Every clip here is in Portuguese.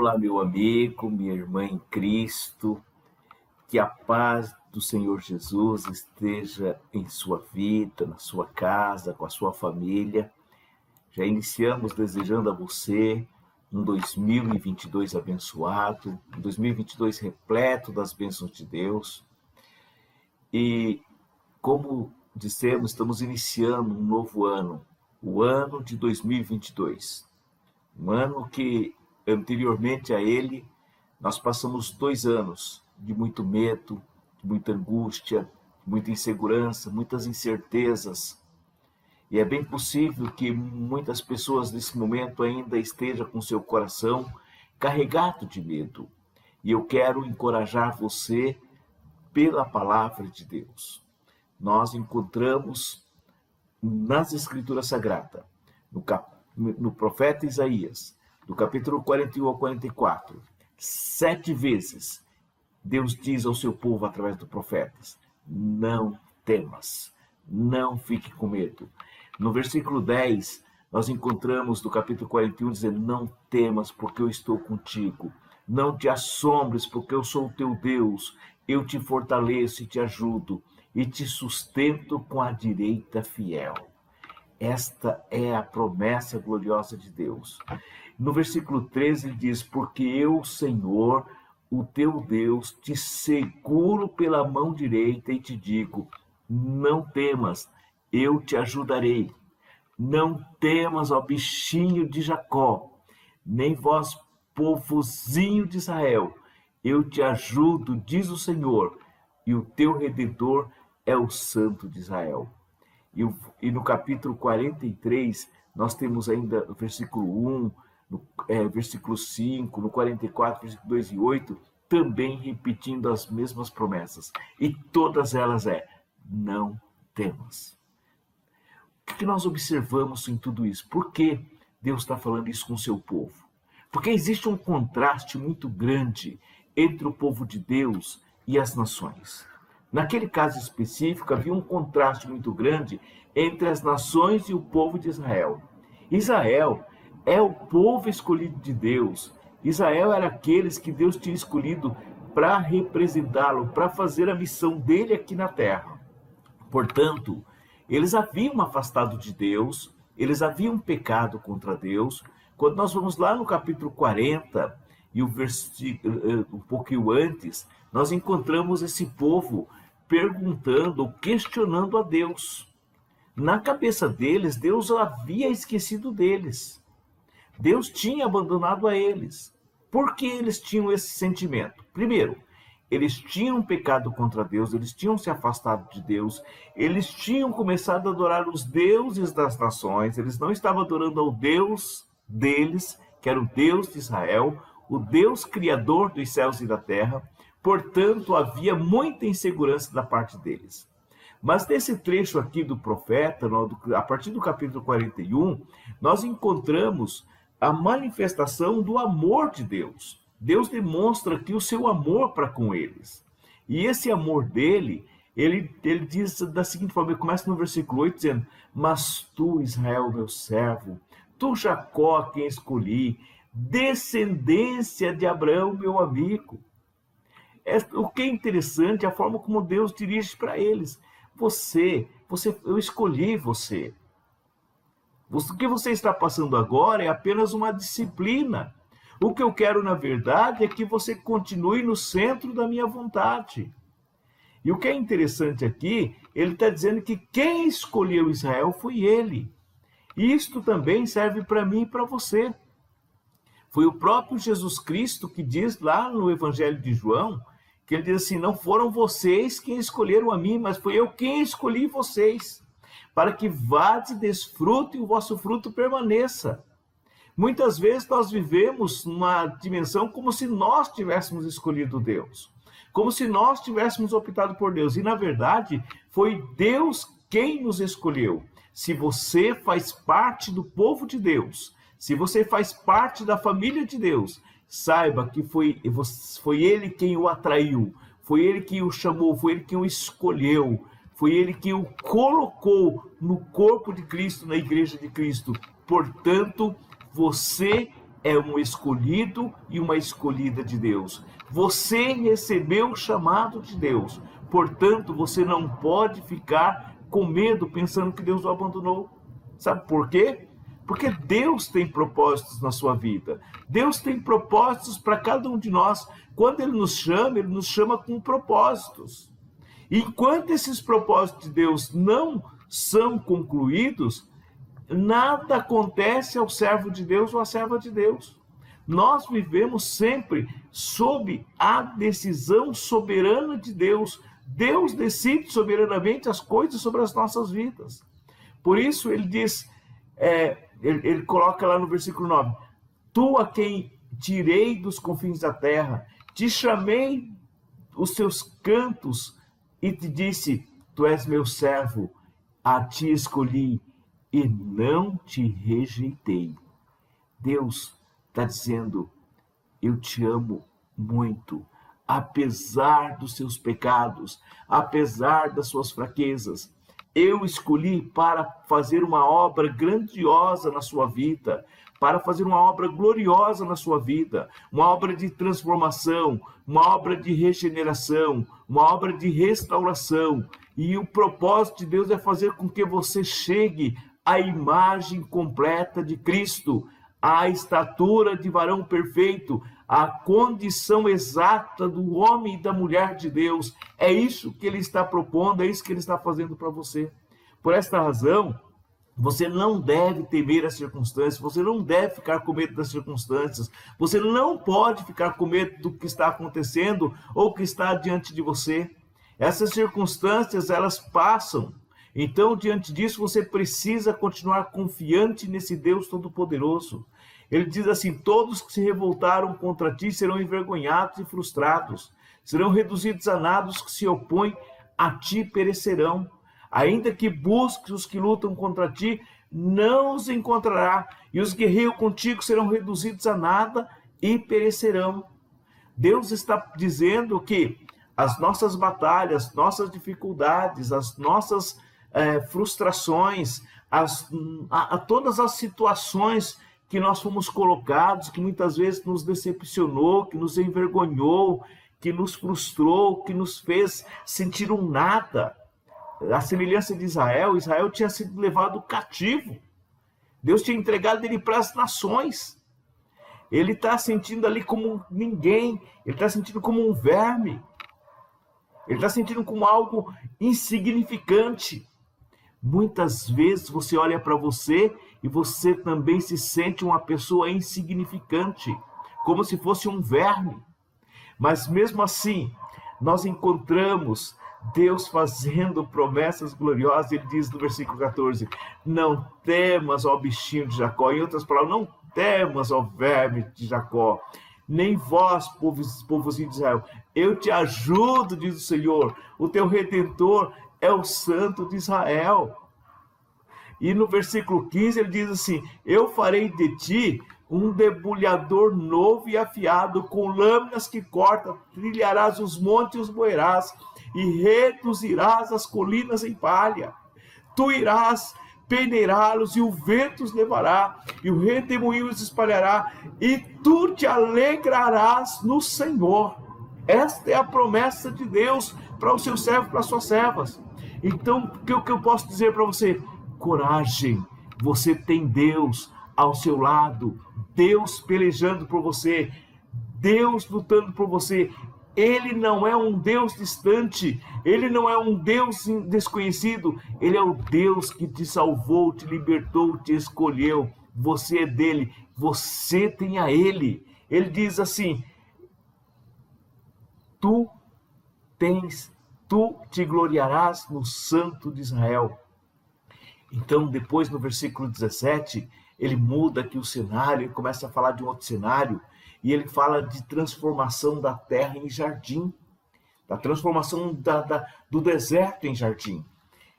Olá, meu amigo, minha irmã em Cristo, que a paz do Senhor Jesus esteja em sua vida, na sua casa, com a sua família. Já iniciamos desejando a você um 2022 abençoado, um 2022 repleto das bênçãos de Deus. E, como dissemos, estamos iniciando um novo ano, o ano de 2022. Um ano que, anteriormente a ele, nós passamos 2 anos de muito medo, de muita angústia, de muita insegurança, muitas incertezas. E é bem possível que muitas pessoas nesse momento ainda estejam com seu coração carregado de medo. E eu quero encorajar você pela palavra de Deus. Nós encontramos nas Escrituras Sagradas, no profeta Isaías, do capítulo 41 ao 44, 7 vezes, Deus diz ao seu povo através dos profetas: não temas, não fique com medo. No versículo 10, nós encontramos do capítulo 41 dizendo: não temas, porque eu estou contigo. Não te assombres, porque eu sou o teu Deus. Eu te fortaleço e te ajudo, e te sustento com a direita fiel. Esta é a promessa gloriosa de Deus. No versículo 13 ele diz: porque eu, Senhor, o teu Deus, te seguro pela mão direita e te digo: não temas, eu te ajudarei. Não temas, ó bichinho de Jacó, nem vós, povozinho de Israel. Eu te ajudo, diz o Senhor, e o teu Redentor é o Santo de Israel. E no capítulo 43, nós temos ainda no versículo 1, versículo 5, no 44, versículo 2 e 8, também repetindo as mesmas promessas. E todas elas não temas. O que nós observamos em tudo isso? Por que Deus está falando isso com o seu povo? Porque existe um contraste muito grande entre o povo de Deus e as nações. Naquele caso específico, havia um contraste muito grande entre as nações e o povo de Israel. Israel é o povo escolhido de Deus. Israel era aqueles que Deus tinha escolhido para representá-lo, para fazer a missão dele aqui na terra. Portanto, eles haviam afastado de Deus, eles haviam pecado contra Deus. Quando nós vamos lá no capítulo 40, e um pouquinho antes, nós encontramos esse povo perguntando, questionando a Deus. Na cabeça deles, Deus havia esquecido deles. Deus tinha abandonado a eles. Por que eles tinham esse sentimento? Primeiro, eles tinham pecado contra Deus, eles tinham se afastado de Deus, eles tinham começado a adorar os deuses das nações, eles não estavam adorando ao Deus deles, que era o Deus de Israel, o Deus criador dos céus e da terra. Portanto, havia muita insegurança da parte deles. Mas nesse trecho aqui do profeta, a partir do capítulo 41, nós encontramos a manifestação do amor de Deus. Deus demonstra aqui o seu amor para com eles. E esse amor dele, ele diz da seguinte forma, ele começa no versículo 8 dizendo: mas tu, Israel, meu servo, tu, Jacó, a quem escolhi, descendência de Abraão, meu amigo. O que é interessante é a forma como Deus dirige para eles. Eu escolhi você. O que você está passando agora é apenas uma disciplina. O que eu quero, na verdade, é que você continue no centro da minha vontade. E o que é interessante aqui, ele está dizendo que quem escolheu Israel foi ele. E isto também serve para mim e para você. Foi o próprio Jesus Cristo que diz lá no Evangelho de João, que ele diz assim: não foram vocês quem escolheram a mim, mas foi eu quem escolhi vocês, para que vades e desfrutem e o vosso fruto permaneça. Muitas vezes nós vivemos numa dimensão como se nós tivéssemos escolhido Deus, como se nós tivéssemos optado por Deus, e na verdade foi Deus quem nos escolheu. Se você faz parte do povo de Deus, se você faz parte da família de Deus, saiba que foi ele quem o atraiu, foi ele quem o chamou, foi ele quem o escolheu, foi ele quem o colocou no corpo de Cristo, na igreja de Cristo. Portanto, você é um escolhido e uma escolhida de Deus. Você recebeu o chamado de Deus. Portanto, você não pode ficar com medo pensando que Deus o abandonou. Sabe por quê? Porque Deus tem propósitos na sua vida. Deus tem propósitos para cada um de nós. Quando Ele nos chama com propósitos. Enquanto esses propósitos de Deus não são concluídos, nada acontece ao servo de Deus ou à serva de Deus. Nós vivemos sempre sob a decisão soberana de Deus. Deus decide soberanamente as coisas sobre as nossas vidas. Por isso ele diz, ele coloca lá no versículo 9, tu a quem tirei dos confins da terra, te chamei os seus cantos e te disse, tu és meu servo, a ti escolhi e não te rejeitei. Deus está dizendo, eu te amo muito, apesar dos seus pecados, apesar das suas fraquezas. Eu escolhi para fazer uma obra grandiosa na sua vida, para fazer uma obra gloriosa na sua vida, uma obra de transformação, uma obra de regeneração, uma obra de restauração. E o propósito de Deus é fazer com que você chegue à imagem completa de Cristo, à estatura de varão perfeito, à condição exata do homem e da mulher de Deus. É isso que Ele está propondo, é isso que Ele está fazendo para você. Por esta razão, você não deve temer as circunstâncias, você não deve ficar com medo das circunstâncias, você não pode ficar com medo do que está acontecendo ou que está diante de você. Essas circunstâncias, elas passam. Então, diante disso, você precisa continuar confiante nesse Deus Todo-Poderoso. Ele diz assim, todos que se revoltaram contra ti serão envergonhados e frustrados, serão reduzidos a nada, os que se opõem a ti perecerão. Ainda que busques os que lutam contra ti, não os encontrará, e os que guerreiam contigo serão reduzidos a nada e perecerão. Deus está dizendo que as nossas batalhas, nossas dificuldades, as nossas frustrações, todas as situações que nós fomos colocados, que muitas vezes nos decepcionou, que nos envergonhou, que nos frustrou, que nos fez sentir um nada. A semelhança de Israel, Israel tinha sido levado cativo. Deus tinha entregado ele para as nações. Ele está sentindo ali como ninguém, ele está sentindo como um verme. Ele está sentindo como algo insignificante. Muitas vezes você olha para você e você também se sente uma pessoa insignificante, como se fosse um verme. Mas mesmo assim, nós encontramos Deus fazendo promessas gloriosas. Ele diz no versículo 14, não temas, ó bichinho de Jacó. Em outras palavras, não temas, ó verme de Jacó. Nem vós, povozinho de Israel. Eu te ajudo, diz o Senhor. O teu Redentor é o Santo de Israel. E no versículo 15 ele diz assim, eu farei de ti um debulhador novo e afiado, com lâminas que cortam, trilharás os montes e os moerás, e reduzirás as colinas em palha. Tu irás peneirá-los, e o vento os levará, e o redemoinho os espalhará, e tu te alegrarás no Senhor. Esta é a promessa de Deus para o seu servo, para as suas servas. Então, o que eu posso dizer para você? Coragem, você tem Deus ao seu lado, Deus pelejando por você, Deus lutando por você. Ele não é um Deus distante, Ele não é um Deus desconhecido, Ele é o Deus que te salvou, te libertou, te escolheu. Você é dele, você tem a Ele. Ele diz assim, tu te gloriarás no Santo de Israel. Então, depois no versículo 17, ele muda aqui o cenário, ele começa a falar de um outro cenário, e ele fala de transformação da terra em jardim, da transformação do deserto em jardim.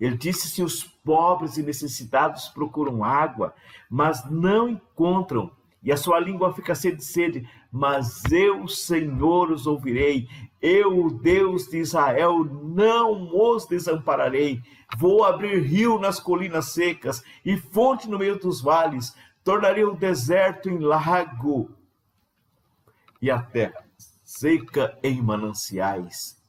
Ele disse assim, os pobres e necessitados procuram água, mas não encontram, e a sua língua fica sede de sede, mas eu, Senhor, os ouvirei. Eu, o Deus de Israel, não os desampararei. Vou abrir rio nas colinas secas e fonte no meio dos vales. tornarei o deserto em lago e a terra seca em mananciais.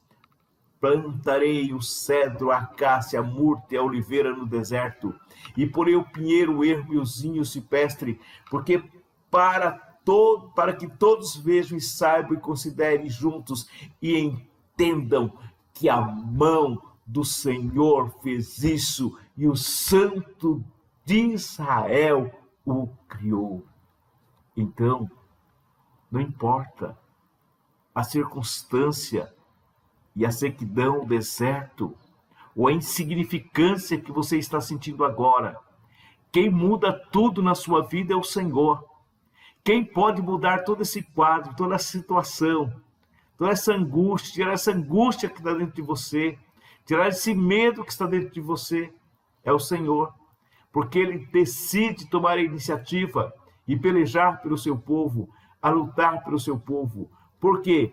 Plantarei o cedro, a acácia, a murta e a oliveira no deserto, e porei o pinheiro, o ermo e o zinho silvestre, porque para que todos vejam e saibam e considerem juntos e entendam que a mão do Senhor fez isso e o Santo de Israel o criou. Então, não importa a circunstância e a sequidão, o deserto, ou a insignificância que você está sentindo agora. Quem muda tudo na sua vida é o Senhor. Quem pode mudar todo esse quadro, toda essa situação, toda essa angústia, tirar essa angústia que está dentro de você, tirar esse medo que está dentro de você, é o Senhor. Porque Ele decide tomar a iniciativa e pelejar pelo seu povo, a lutar pelo seu povo, porque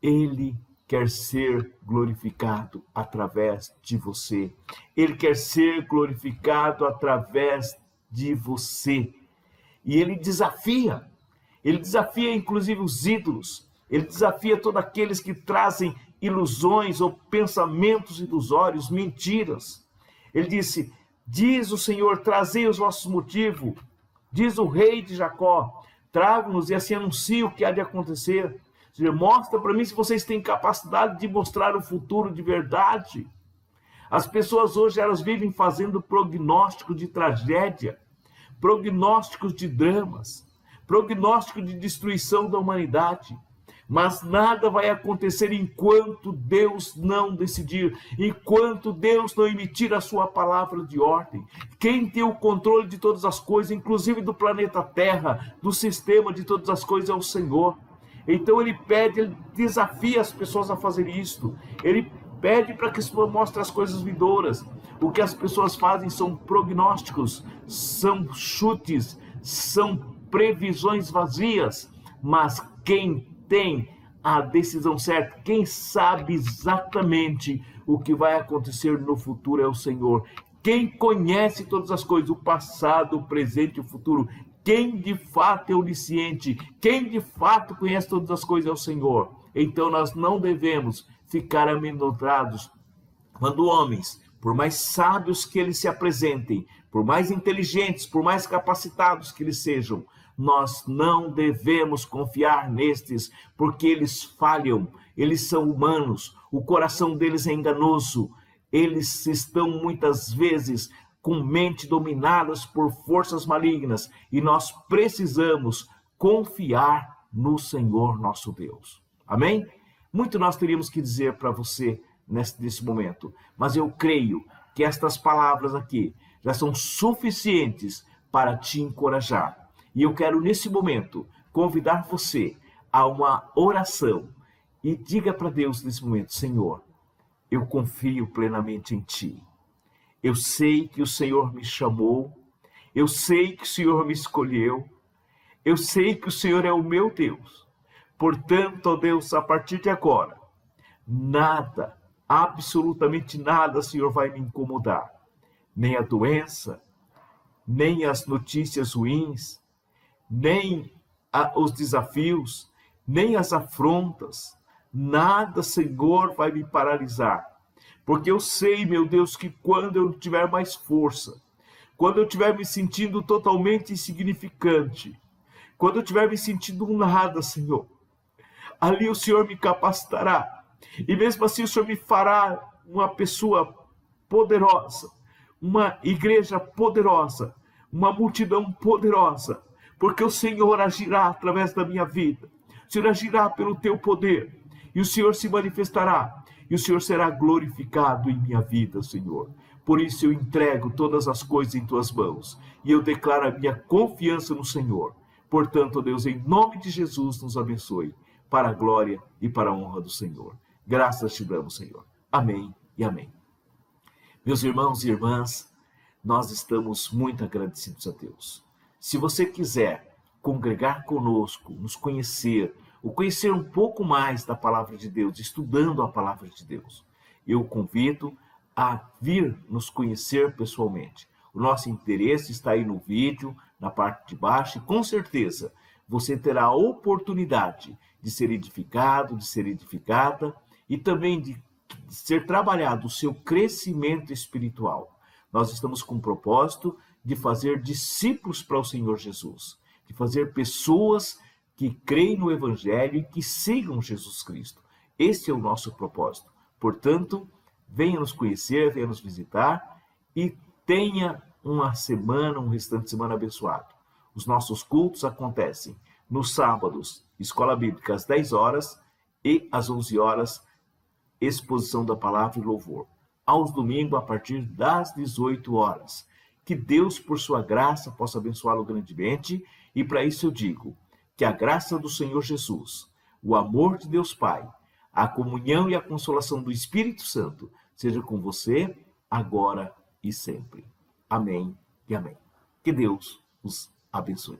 Ele quer ser glorificado através de você. Ele quer ser glorificado através de você. E Ele desafia inclusive os ídolos, Ele desafia todos aqueles que trazem ilusões ou pensamentos ilusórios, mentiras. Ele disse, diz o Senhor, trazei os vossos motivos, diz o rei de Jacó, traga-nos e assim anuncia o que há de acontecer. Mostra para mim se vocês têm capacidade de mostrar o futuro de verdade. As pessoas hoje, elas vivem fazendo prognóstico de tragédia, prognósticos de dramas, prognóstico de destruição da humanidade. Mas nada vai acontecer enquanto Deus não decidir, enquanto Deus não emitir a sua palavra de ordem. Quem tem o controle de todas as coisas, inclusive do planeta Terra, do sistema de todas as coisas, é o Senhor. Então Ele pede, Ele desafia as pessoas a fazer isto. Ele pede para que se mostre as coisas vindouras. O que as pessoas fazem são prognósticos, são chutes, são previsões vazias. Mas quem tem a decisão certa, quem sabe exatamente o que vai acontecer no futuro é o Senhor. Quem conhece todas as coisas, o passado, o presente e o futuro. Quem de fato é onisciente, quem de fato conhece todas as coisas é o Senhor. Então nós não devemos ficar amedrontados quando homens, por mais sábios que eles se apresentem, por mais inteligentes, por mais capacitados que eles sejam, nós não devemos confiar nestes, porque eles falham, eles são humanos, o coração deles é enganoso, eles estão muitas vezes com mente dominadas por forças malignas, e nós precisamos confiar no Senhor nosso Deus. Amém? Muito nós teríamos que dizer para você nesse momento, mas eu creio que estas palavras aqui já são suficientes para te encorajar. E eu quero nesse momento convidar você a uma oração e diga para Deus nesse momento, Senhor, eu confio plenamente em Ti. Eu sei que o Senhor me chamou, eu sei que o Senhor me escolheu, eu sei que o Senhor é o meu Deus. Portanto, ó Deus, a partir de agora, nada, absolutamente nada, Senhor, vai me incomodar. Nem a doença, nem as notícias ruins, nem os desafios, nem as afrontas. Nada, Senhor, vai me paralisar. Porque eu sei, meu Deus, que quando eu não tiver mais força, quando eu estiver me sentindo totalmente insignificante, quando eu estiver me sentindo um nada, Senhor, ali o Senhor me capacitará. E mesmo assim o Senhor me fará uma pessoa poderosa, uma igreja poderosa, uma multidão poderosa, porque o Senhor agirá através da minha vida. O Senhor agirá pelo teu poder, e o Senhor se manifestará, e o Senhor será glorificado em minha vida, Senhor. Por isso eu entrego todas as coisas em tuas mãos, e eu declaro a minha confiança no Senhor. Portanto, Deus, em nome de Jesus, nos abençoe, para a glória e para a honra do Senhor. Graças te damos, Senhor. Amém e amém. Meus irmãos e irmãs, nós estamos muito agradecidos a Deus. Se você quiser congregar conosco, nos conhecer, ou conhecer um pouco mais da palavra de Deus, estudando a palavra de Deus, eu o convido a vir nos conhecer pessoalmente. O nosso interesse está aí no vídeo, na parte de baixo e com certeza você terá a oportunidade de ser edificado, de ser edificada e também de ser trabalhado o seu crescimento espiritual. Nós estamos com o propósito de fazer discípulos para o Senhor Jesus, de fazer pessoas que creem no Evangelho e que sigam Jesus Cristo. Esse é o nosso propósito. Portanto, venha nos conhecer, venha nos visitar e tenha uma semana, um restante de semana abençoado. Os nossos cultos acontecem nos sábados, Escola Bíblica às 10 horas e às 11 horas, exposição da palavra e louvor. Aos domingos, a partir das 18 horas. Que Deus, por sua graça, possa abençoá-lo grandemente. E para isso eu digo que a graça do Senhor Jesus, o amor de Deus Pai, a comunhão e a consolação do Espírito Santo seja com você, agora e sempre. Amém e amém. Que Deus os abençoe.